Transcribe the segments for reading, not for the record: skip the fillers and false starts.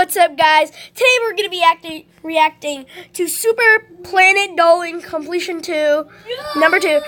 what's up, guys? Today we're going to be reacting to Super Planet Dolan Completion 2, number 2.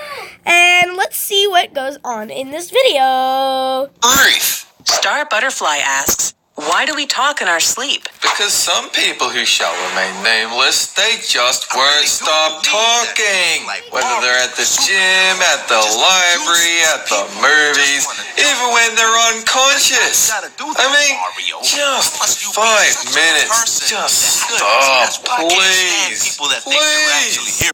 And let's see what goes on in this video. Earth. Star Butterfly asks, why do we talk in our sleep? Because some people who shall remain nameless, they just won't stop talking. Whether they're at the gym, at the library, at the movies, even when they're unconscious. I mean, just 5 minutes. Just stop, please. Please.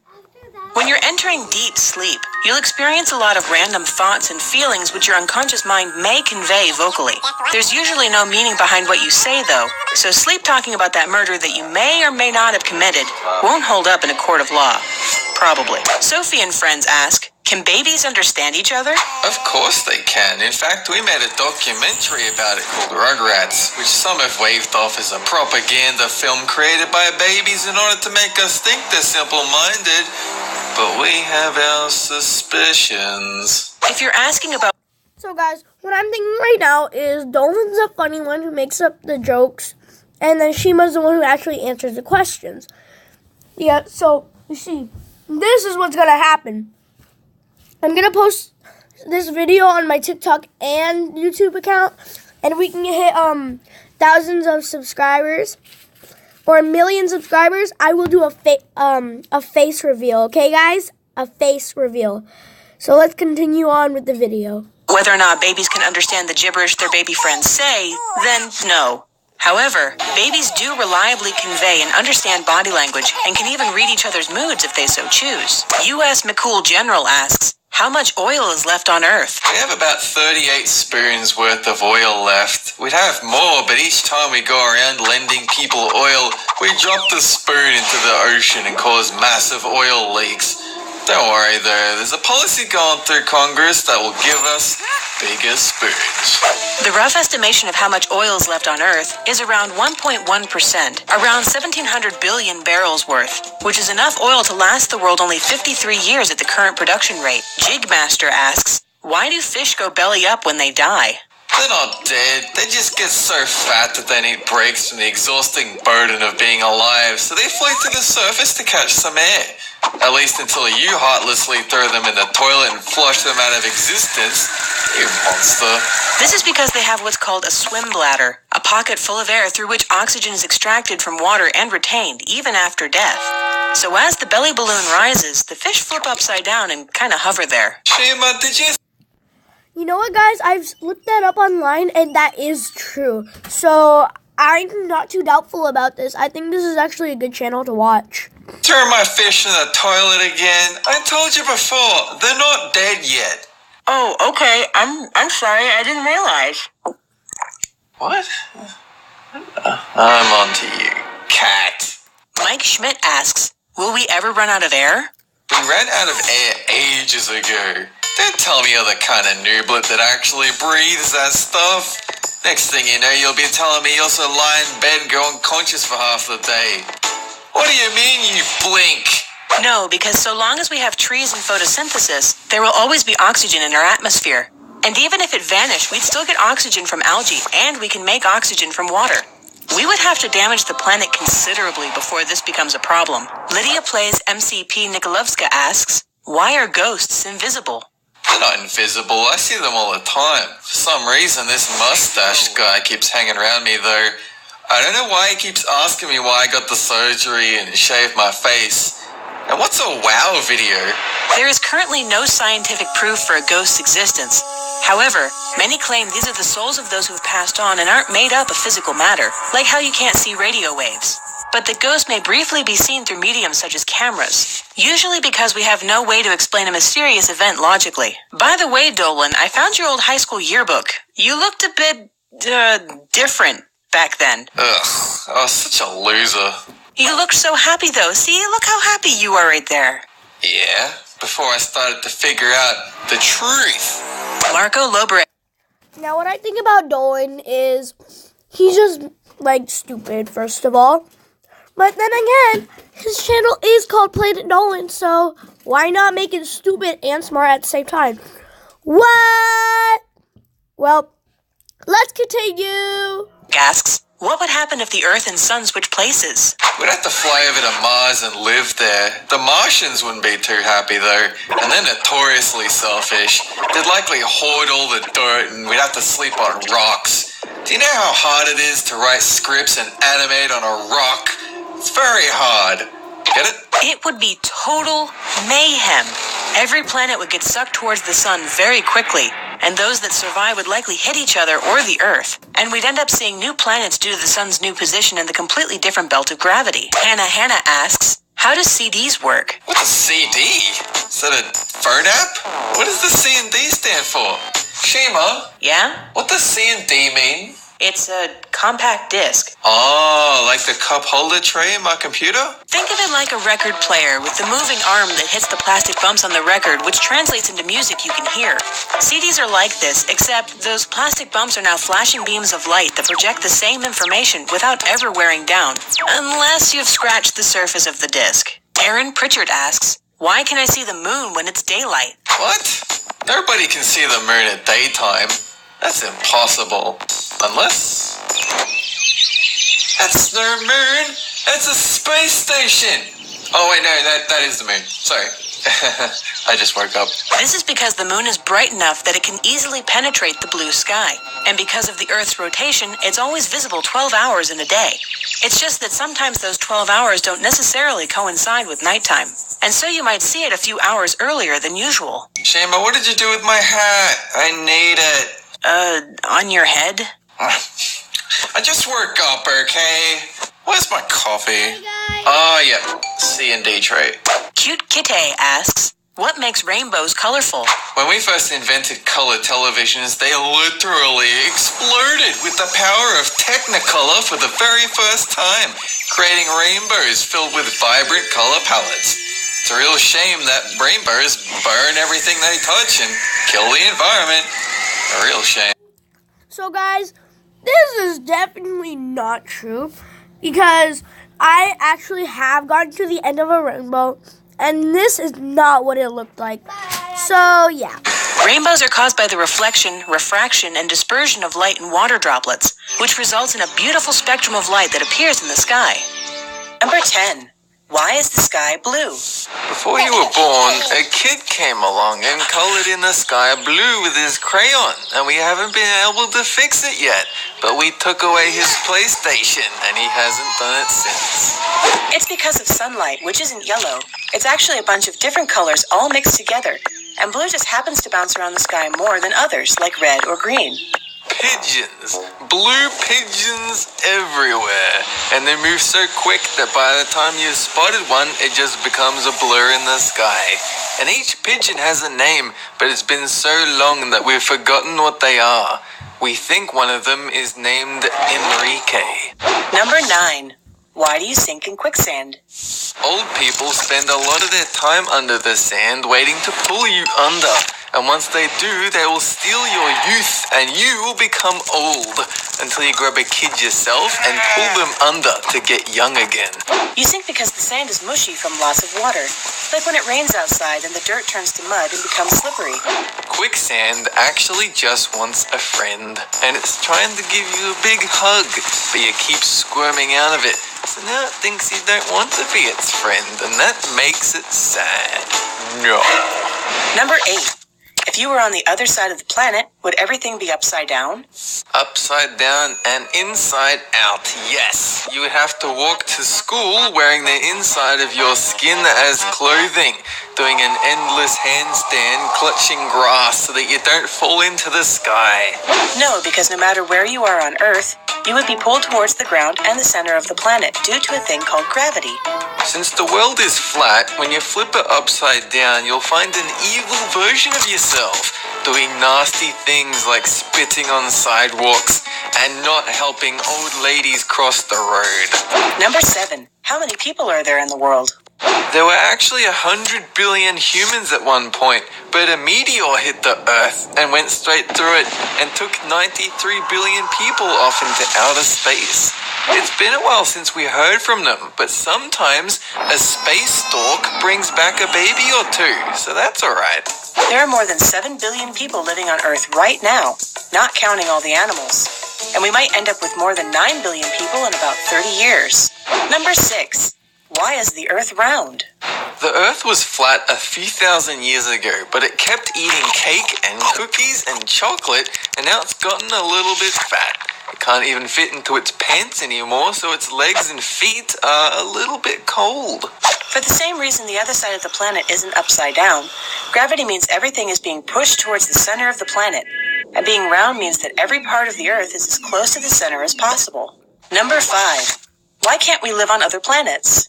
When you're entering deep sleep, you'll experience a lot of random thoughts and feelings which your unconscious mind may convey vocally. There's usually no meaning behind what you say, though, so sleep talking about that murder that you may or may not have committed won't hold up in a court of law. Probably. Sophie and friends ask, can babies understand each other? Of course they can. In fact, we made a documentary about it called Rugrats, which some have waved off as a propaganda film created by babies in order to make us think they're simple-minded. But we have our suspicions. If you're asking about... So, guys, what I'm thinking right now is Dolan's a funny one who makes up the jokes, and then Shima's the one who actually answers the questions. Yeah, so, you see, this is what's going to happen. I'm going to post this video on my TikTok and YouTube account, and we can hit thousands of subscribers or 1 million subscribers. I will do a face reveal, okay, guys? A face reveal. So let's continue on with the video. Whether or not babies can understand the gibberish their baby friends say, then no. However, babies do reliably convey and understand body language and can even read each other's moods if they so choose. U.S. McCool General asks, how much oil is left on Earth? We have about 38 spoons worth of oil left. We'd have more, but each time we go around lending people oil, we drop the spoon into the ocean and cause massive oil leaks. Don't worry though, there's a policy going through Congress that will give us bigger spoons. The rough estimation of how much oil is left on Earth is around 1.1%, around 1,700 billion barrels worth, which is enough oil to last the world only 53 years at the current production rate. Jigmaster asks, why do fish go belly up when they die? They're not dead, they just get so fat that they need breaks from the exhausting burden of being alive, so they float to the surface to catch some air. At least until you heartlessly throw them in the toilet and flush them out of existence, you monster. This is because they have what's called a swim bladder, a pocket full of air through which oxygen is extracted from water and retained, even after death. So as the belly balloon rises, the fish flip upside down and kind of hover there. Shima, did you... You know what, guys? I've looked that up online, and that is true. So I'm not too doubtful about this. I think this is actually a good channel to watch. Throw my fish in the toilet again. I told you before, they're not dead yet. Oh, okay. I'm sorry. I didn't realize. What? I'm on to you, cat. Mike Schmidt asks, will we ever run out of air? We ran out of air ages ago. Don't tell me you're the kind of nooblet that actually breathes that stuff. Next thing you know, you'll be telling me you also lie in bed and go unconscious for half the day. What do you mean you blink? No, because so long as we have trees and photosynthesis, there will always be oxygen in our atmosphere. And even if it vanished, we'd still get oxygen from algae, and we can make oxygen from water. We would have to damage the planet considerably before this becomes a problem. Lydia Plays MCP Nikolovska asks, why are ghosts invisible? They're not invisible. I see them all the time. For some reason, this mustache guy keeps hanging around me, though. I don't know why he keeps asking me why I got the surgery and shaved my face. And what's a wow video? There is currently no scientific proof for a ghost's existence. However, many claim these are the souls of those who have passed on and aren't made up of physical matter, like how you can't see radio waves. But the ghost may briefly be seen through mediums such as cameras, usually because we have no way to explain a mysterious event logically. By the way, Dolan, I found your old high school yearbook. You looked a bit, different back then. Ugh, I was such a loser. You looked so happy though. See, look how happy you are right there. Yeah, before I started to figure out the truth. Marco Lobre. Now, what I think about Dolan is he's just, stupid, first of all. But then again, his channel is called Planet Dolan, so why not make it stupid and smart at the same time? What? Well, let's continue. Asks, What would happen if the Earth and Sun switch places? We'd have to fly over to Mars and live there. The Martians wouldn't be too happy though, and they're notoriously selfish. They'd likely hoard all the dirt and we'd have to sleep on rocks. Do you know how hard it is to write scripts and animate on a rock? It's very hard. Get it? It would be total mayhem. Every planet would get sucked towards the sun very quickly, and those that survive would likely hit each other or the Earth. And we'd end up seeing new planets due to the sun's new position in the completely different belt of gravity. Hannah asks, how does CDs work? What's a CD? Is that a phone app? What does the C and D stand for? Shima, Yeah? what does C and D mean? It's a compact disc. Oh, like the cup holder tray in my computer? Think of it like a record player with the moving arm that hits the plastic bumps on the record, which translates into music you can hear. CDs are like this, except those plastic bumps are now flashing beams of light that project the same information without ever wearing down, unless you've scratched the surface of the disc. Aaron Pritchard asks, why can I see the moon when it's daylight? What? Nobody can see the moon at daytime. That's impossible. Unless... That's no moon! That's a space station! Oh wait, no, that is the moon. Sorry. I just woke up. This is because the moon is bright enough that it can easily penetrate the blue sky. And because of the Earth's rotation, it's always visible 12 hours in a day. It's just that sometimes those 12 hours don't necessarily coincide with nighttime. And so you might see it a few hours earlier than usual. Shama, what did you do with my hat? I need it. On your head? I just woke up, okay? Where's my coffee? Hey guys. Oh, yeah. C&D tray. Cute Kitty asks, what makes rainbows colorful? When we first invented color televisions, they literally exploded with the power of Technicolor for the very first time, creating rainbows filled with vibrant color palettes. It's a real shame that rainbows burn everything they touch and kill the environment. A real shame. So guys, this is definitely not true because I actually have gotten to the end of a rainbow and this is not what it looked like. So yeah. Rainbows are caused by the reflection, refraction, and dispersion of light in water droplets, which results in a beautiful spectrum of light that appears in the sky. Number 10. Why is the sky blue? Before you were born, a kid came along and colored in the sky blue with his crayon, and we haven't been able to fix it yet. But we took away his PlayStation, and he hasn't done it since. It's because of sunlight, which isn't yellow. It's actually a bunch of different colors all mixed together. And blue just happens to bounce around the sky more than others, like red or green. Pigeons. Blue pigeons everywhere. And they move so quick that by the time you've spotted one, it just becomes a blur in the sky. And each pigeon has a name, but it's been so long that we've forgotten what they are. We think one of them is named Enrique. Number 9. Why do you sink in quicksand? Old people spend a lot of their time under the sand waiting to pull you under. And once they do, they will steal your youth and you will become old until you grab a kid yourself and pull them under to get young again. You sink because the sand is mushy from lots of water. Like when it rains outside and the dirt turns to mud and becomes slippery. Quicksand actually just wants a friend, and it's trying to give you a big hug, but you keep squirming out of it. So now it thinks you don't want to be its friend, and that makes it sad. No. Number 8. If you were on the other side of the planet, would everything be upside down? Upside down and inside out, yes. You would have to walk to school wearing the inside of your skin as clothing, doing an endless handstand, clutching grass so that you don't fall into the sky. No, because no matter where you are on Earth, you would be pulled towards the ground and the center of the planet due to a thing called gravity. Since the world is flat, when you flip it upside down, you'll find an evil version of yourself, doing nasty things like spitting on sidewalks and not helping old ladies cross the road. Number 7. How many people are there in the world? There were actually 100 billion humans at one point, but a meteor hit the Earth and went straight through it and took 93 billion people off into outer space. It's been a while since we heard from them, but sometimes a space stork brings back a baby or two, so that's alright. There are more than 7 billion people living on Earth right now, not counting all the animals. and we might end up with more than 9 billion people in about 30 years. Number 6. Why is the Earth round? The Earth was flat a few thousand years ago, but it kept eating cake and cookies and chocolate, and now it's gotten a little bit fat. It can't even fit into its pants anymore, so its legs and feet are a little bit cold. For the same reason the other side of the planet isn't upside down, gravity means everything is being pushed towards the center of the planet, and being round means that every part of the Earth is as close to the center as possible. Number 5. Why can't we live on other planets?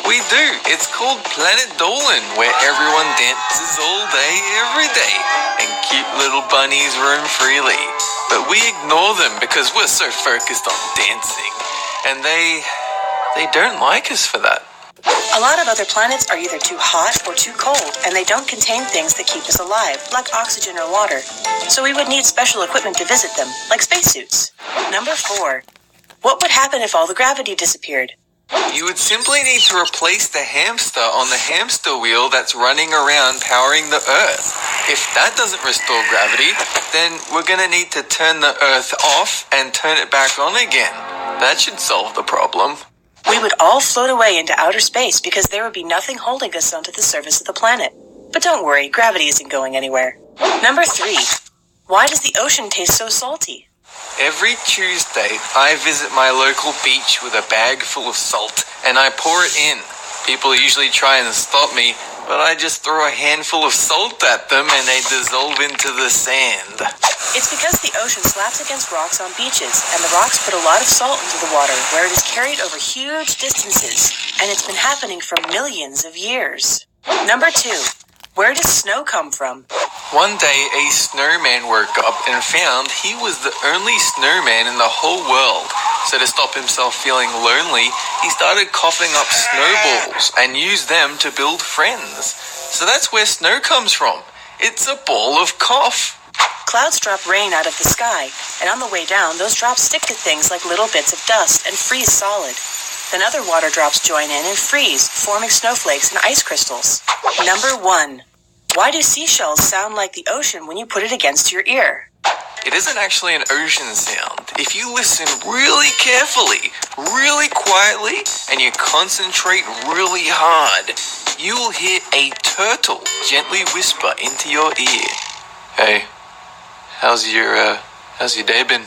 We do. It's called Planet Dolan, where everyone dances all day, every day, and cute little bunnies roam freely. But we ignore them because we're so focused on dancing, and they don't like us for that. A lot of other planets are either too hot or too cold, and they don't contain things that keep us alive, like oxygen or water. So we would need special equipment to visit them, like spacesuits. Number 4. What would happen if all the gravity disappeared? You would simply need to replace the hamster on the hamster wheel that's running around powering the Earth. If that doesn't restore gravity, then we're going to need to turn the Earth off and turn it back on again. That should solve the problem. We would all float away into outer space because there would be nothing holding us onto the surface of the planet. But don't worry, gravity isn't going anywhere. Number 3. Why does the ocean taste so salty? Every Tuesday, I visit my local beach with a bag full of salt, and I pour it in. People usually try and stop me, but I just throw a handful of salt at them and they dissolve into the sand. It's because the ocean slaps against rocks on beaches, and the rocks put a lot of salt into the water, where it is carried over huge distances, and it's been happening for millions of years. Number 2. Where does snow come from? One day, a snowman woke up and found he was the only snowman in the whole world. So to stop himself feeling lonely, he started coughing up snowballs and used them to build friends. So that's where snow comes from. It's a ball of cough. Clouds drop rain out of the sky, and on the way down, those drops stick to things like little bits of dust and freeze solid. Then other water drops join in and freeze, forming snowflakes and ice crystals. Number 1. Why do seashells sound like the ocean when you put it against your ear? It isn't actually an ocean sound. If you listen really carefully, really quietly, and you concentrate really hard, you will hear a turtle gently whisper into your ear. Hey, how's your day been?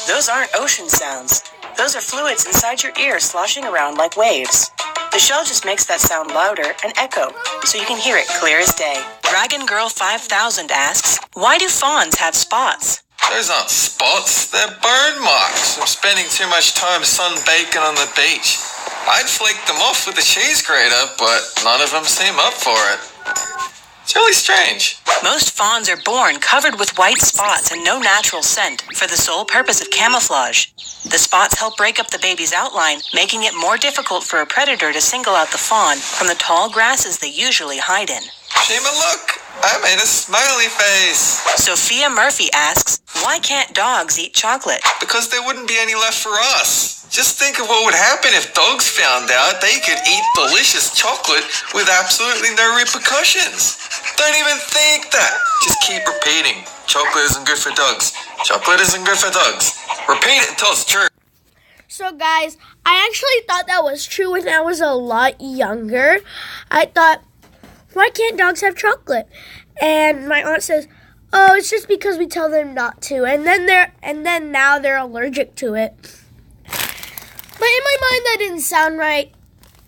Those aren't ocean sounds. Those are fluids inside your ear sloshing around like waves. The shell just makes that sound louder and echo, so you can hear it clear as day. Dragon Girl 5000 asks, why do fawns have spots? Those aren't spots, they're burn marks from spending too much time sunbaking on the beach. I'd flake them off with a cheese grater, but none of them seem up for it. It's really strange. Most fawns are born covered with white spots and no natural scent for the sole purpose of camouflage. The spots help break up the baby's outline, making it more difficult for a predator to single out the fawn from the tall grasses they usually hide in. Shima, look! I made a smiley face! Sophia Murphy asks, why can't dogs eat chocolate? Because there wouldn't be any left for us. Just think of what would happen if dogs found out they could eat delicious chocolate with absolutely no repercussions. Don't even think that. Just keep repeating. Chocolate isn't good for dogs. Chocolate isn't good for dogs. Repeat it until it's true. So guys, I actually thought that was true when I was a lot younger. I thought, why can't dogs have chocolate? And my aunt says, oh, it's just because we tell them not to. And then now they're allergic to it. But in my mind that didn't sound right.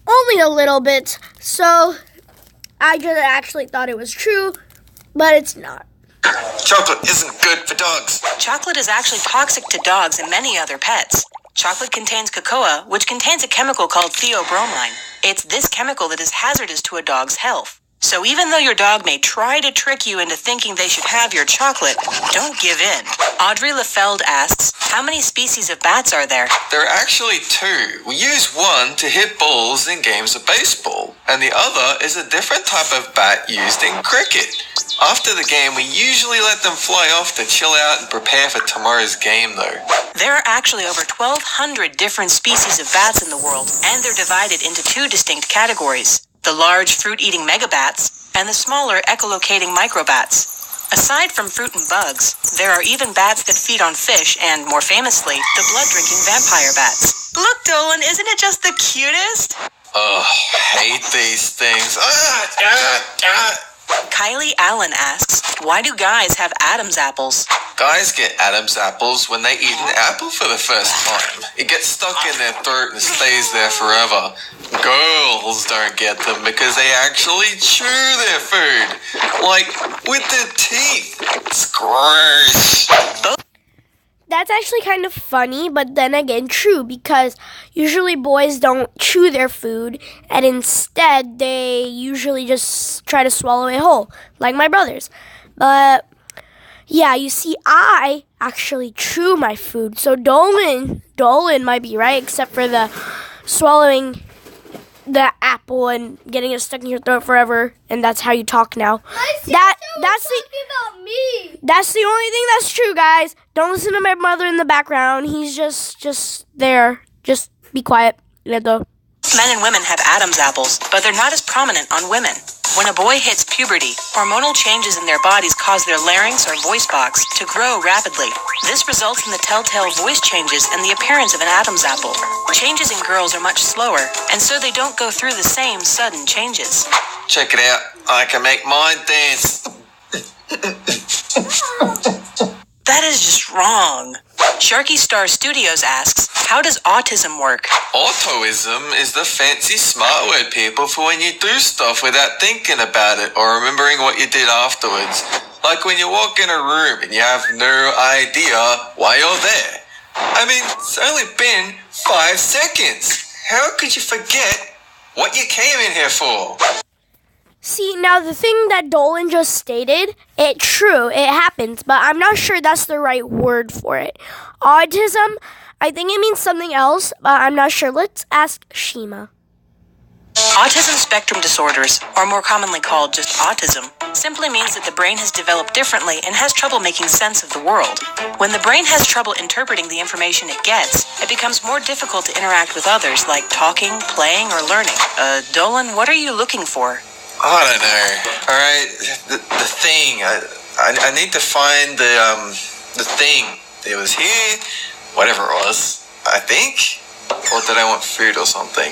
Only a little bit. So I just actually thought it was true, but it's not. Chocolate isn't good for dogs. Chocolate is actually toxic to dogs and many other pets. Chocolate contains cocoa, which contains a chemical called theobromine. It's this chemical that is hazardous to a dog's health. So even though your dog may try to trick you into thinking they should have your chocolate, don't give in. Audrey Lefeld asks, how many species of bats are there? There are actually 2. We use one to hit balls in games of baseball, and the other is a different type of bat used in cricket. After the game, we usually let them fly off to chill out and prepare for tomorrow's game, though. There are actually over 1,200 different species of bats in the world, and they're divided into 2 distinct categories. The large fruit-eating megabats and the smaller echolocating microbats. Aside from fruit and bugs, there are even bats that feed on fish and, more famously, the blood-drinking vampire bats. Look, Dolan, isn't it just the cutest? Ugh, hate these things. Kylie Allen asks, why do guys have Adam's apples? Guys get Adam's apples when they eat an apple for the first time. It gets stuck in their throat and stays there forever. Girls don't get them because they actually chew their food. Like, with their teeth. It's gross. That's actually kind of funny, but then again true, because usually boys don't chew their food, and instead they usually just try to swallow it whole, like my brothers. But yeah, you see, I actually chew my food, so Dolan might be right, except for the swallowing the apple and getting it stuck in your throat forever, and that's how you talk now. That's the only thing that's true, guys. Don't listen to my mother in the background. He's just there. Just be quiet. Leto. Men and women have Adam's apples, but they're not as prominent on women. When a boy hits puberty, hormonal changes in their bodies cause their larynx or voice box to grow rapidly. This results in the telltale voice changes and the appearance of an Adam's apple. Changes in girls are much slower, and so they don't go through the same sudden changes. Check it out. I can make mine dance. That is just wrong. Sharky Star Studios asks, how does autism work? Autoism is the fancy smart word, people, for when you do stuff without thinking about it or remembering what you did afterwards. Like when you walk in a room and you have no idea why you're there. I mean, it's only been 5 seconds. How could you forget what you came in here for? See, now the thing that Dolan just stated, it's true, it happens, but I'm not sure that's the right word for it. Autism, I think it means something else, but I'm not sure. Let's ask Shima. Autism spectrum disorders, or more commonly called just autism, simply means that the brain has developed differently and has trouble making sense of the world. When the brain has trouble interpreting the information it gets, it becomes more difficult to interact with others, like talking, playing, or learning. Dolan, what are you looking for? I don't know. All right, the thing. I need to find the thing. It was here, whatever it was. I think, or did I want food or something?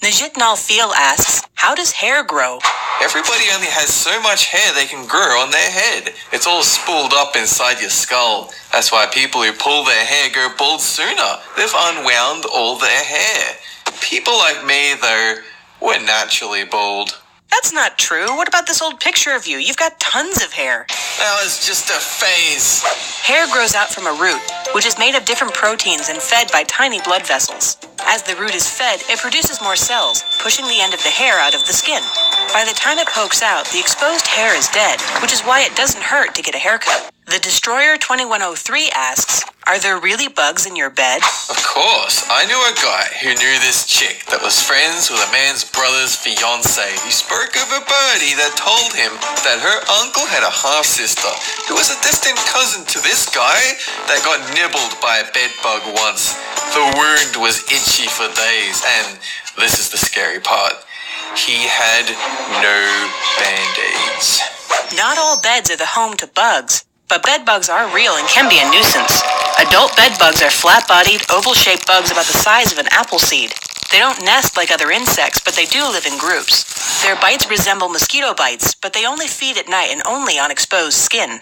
Najitnal Feel asks, how does hair grow? Everybody only has so much hair they can grow on their head. It's all spooled up inside your skull. That's why people who pull their hair go bald sooner. They've unwound all their hair. People like me, though, we're naturally bald. That's not true. What about this old picture of you? You've got tons of hair. That was just a phase. Hair grows out from a root, which is made of different proteins and fed by tiny blood vessels. As the root is fed, it produces more cells, pushing the end of the hair out of the skin. By the time it pokes out, the exposed hair is dead, which is why it doesn't hurt to get a haircut. The Destroyer 2103 asks, are there really bugs in your bed? Of course. I knew a guy who knew this chick that was friends with a man's brother's fiancé who spoke of a birdie that told him that her uncle had a half-sister who was a distant cousin to this guy that got nibbled by a bedbug once. The wound was itchy for days, and this is the scary part. He had no band-aids. Not all beds are the home to bugs, but bedbugs are real and can be a nuisance. Adult bedbugs are flat-bodied, oval-shaped bugs about the size of an apple seed. They don't nest like other insects, but they do live in groups. Their bites resemble mosquito bites, but they only feed at night and only on exposed skin.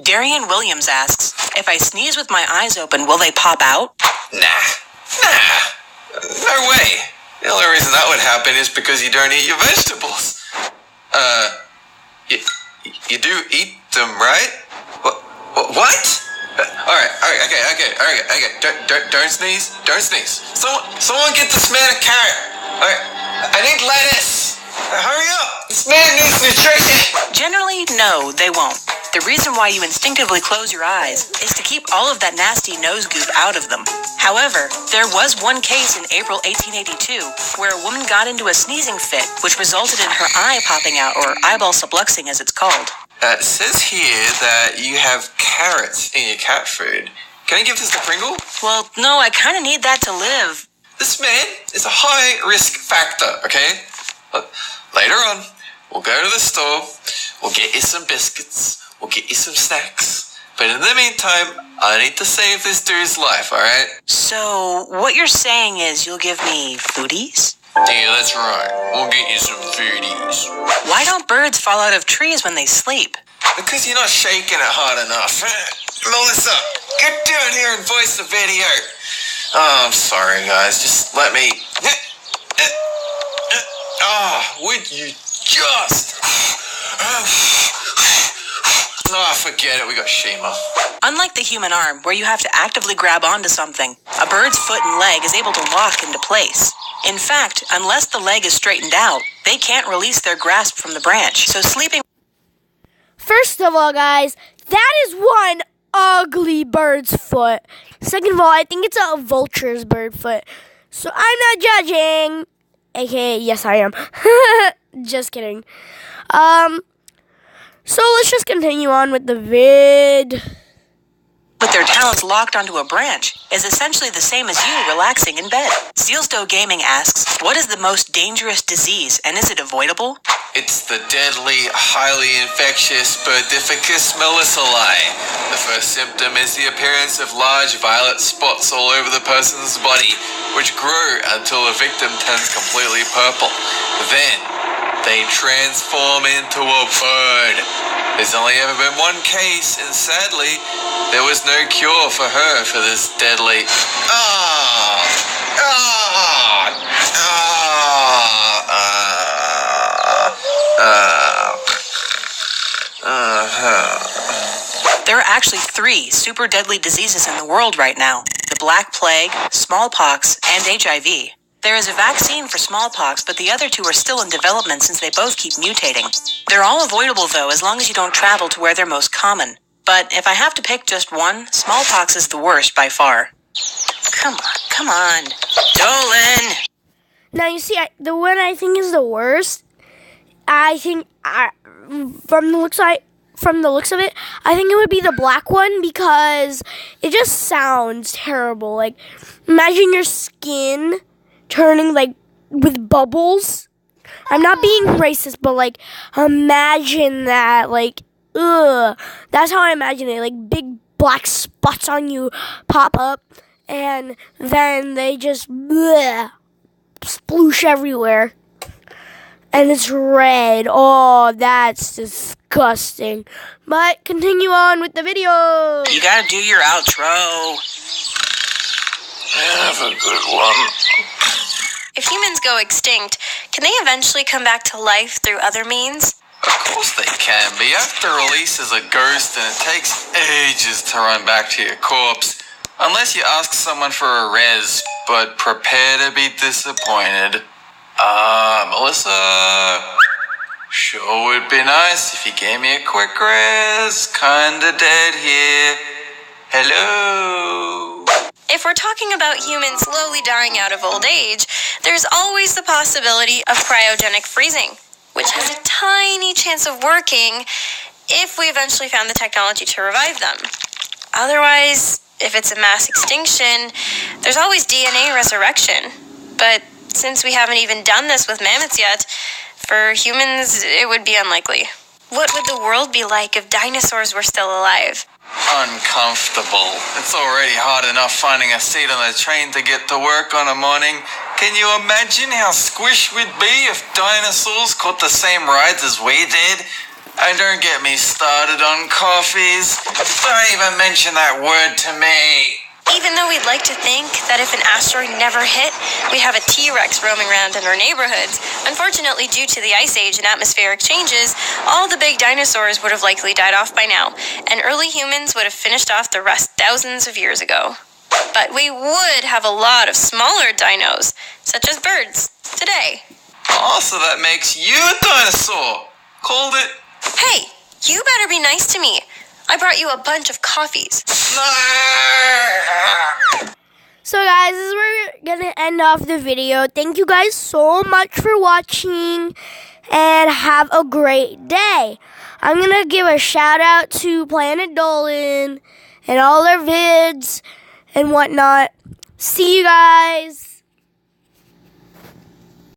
Darian Williams asks, if I sneeze with my eyes open, will they pop out? Nah. No way. The only reason that would happen is because you don't eat your vegetables. You do eat them, right? What? Alright, okay. Don't sneeze. Someone get this man a carrot. Alright, I need lettuce. Hurry up. This man needs nutrition. Generally, no, they won't. The reason why you instinctively close your eyes is to keep all of that nasty nose goop out of them. However, there was one case in April 1882 where a woman got into a sneezing fit, which resulted in her eye popping out, or eyeball subluxing as it's called. It says here that you have carrots in your cat food. Can I give this to Pringle? Well, no, I kind of need that to live. This man is a high risk factor, okay? Later on, We'll go to the store, we'll get you some biscuits, we'll get you some snacks. But in the meantime, I need to save this dude's life, alright? So, what you're saying is you'll give me foodies? Yeah, that's right. We'll get you some foodies. Why don't birds fall out of trees when they sleep? Because you're not shaking it hard enough. Melissa, get down here and voice the video. Oh, I'm sorry, guys. Just let me... would you just... forget it. We got Shima. Unlike the human arm, where you have to actively grab onto something, a bird's foot and leg is able to lock into place. In fact, unless the leg is straightened out, they can't release their grasp from the branch. So sleeping... First of all, guys, that is one ugly bird's foot. Second of all, I think it's a vulture's bird foot. So I'm not judging. AKA, yes, I am. Just kidding. So let's just continue on with the vid. with their talons locked onto a branch is essentially the same as you relaxing in bed. Steelstow Gaming asks, what is the most dangerous disease and is it avoidable? It's the deadly, highly infectious Birdificus melissoli. The first symptom is the appearance of large violet spots all over the person's body, which grow until the victim turns completely purple. Then, they transform into a bird. There's only ever been one case, and sadly, there was no cure for her for this deadly... There are actually 3 super deadly diseases in the world right now. The Black Plague, smallpox, and HIV. There is a vaccine for smallpox, but the other 2 are still in development since they both keep mutating. They're all avoidable, though, as long as you don't travel to where they're most common. But if I have to pick just one, smallpox is the worst by far. Come on. Dolan! Now, you see, the one I think is the worst, I think, from the looks of it, I think it would be the black one because it just sounds terrible. Like, imagine your skin turning, like, with bubbles. I'm not being racist, but, like, imagine that, like, ugh. That's how I imagine it. Like, big black spots on you pop up, and then they just sploosh everywhere. And it's red. Oh, that's disgusting. But continue on with the video. You gotta do your outro. Have a good one. If humans go extinct, can they eventually come back to life through other means? Of course they can, but you have to release as a ghost and it takes ages to run back to your corpse. Unless you ask someone for a res, but prepare to be disappointed. Melissa, sure would be nice if you gave me a quick res. Kinda dead here. Hello? If we're talking about humans slowly dying out of old age, there's always the possibility of cryogenic freezing, which has a tiny chance of working if we eventually found the technology to revive them. Otherwise, if it's a mass extinction, there's always DNA resurrection. But since we haven't even done this with mammoths yet, for humans, it would be unlikely. What would the world be like if dinosaurs were still alive? Uncomfortable. It's already hard enough finding a seat on the train to get to work on a morning. Can you imagine how squished we'd be if dinosaurs caught the same rides as we did? And don't get me started on coffees. Don't even mention that word to me. Even though we'd like to think that if an asteroid never hit, we'd have a T-Rex roaming around in our neighborhoods, unfortunately, due to the ice age and atmospheric changes, all the big dinosaurs would have likely died off by now, and early humans would have finished off the rest thousands of years ago. But we would have a lot of smaller dinos, such as birds, today. Oh, so that makes you a dinosaur. Called it. Hey, you better be nice to me. I brought you a bunch of coffees. So guys, this is where we're going to end off the video. Thank you guys so much for watching and have a great day. I'm going to give a shout out to Planet Dolan and all their vids and whatnot. See you guys.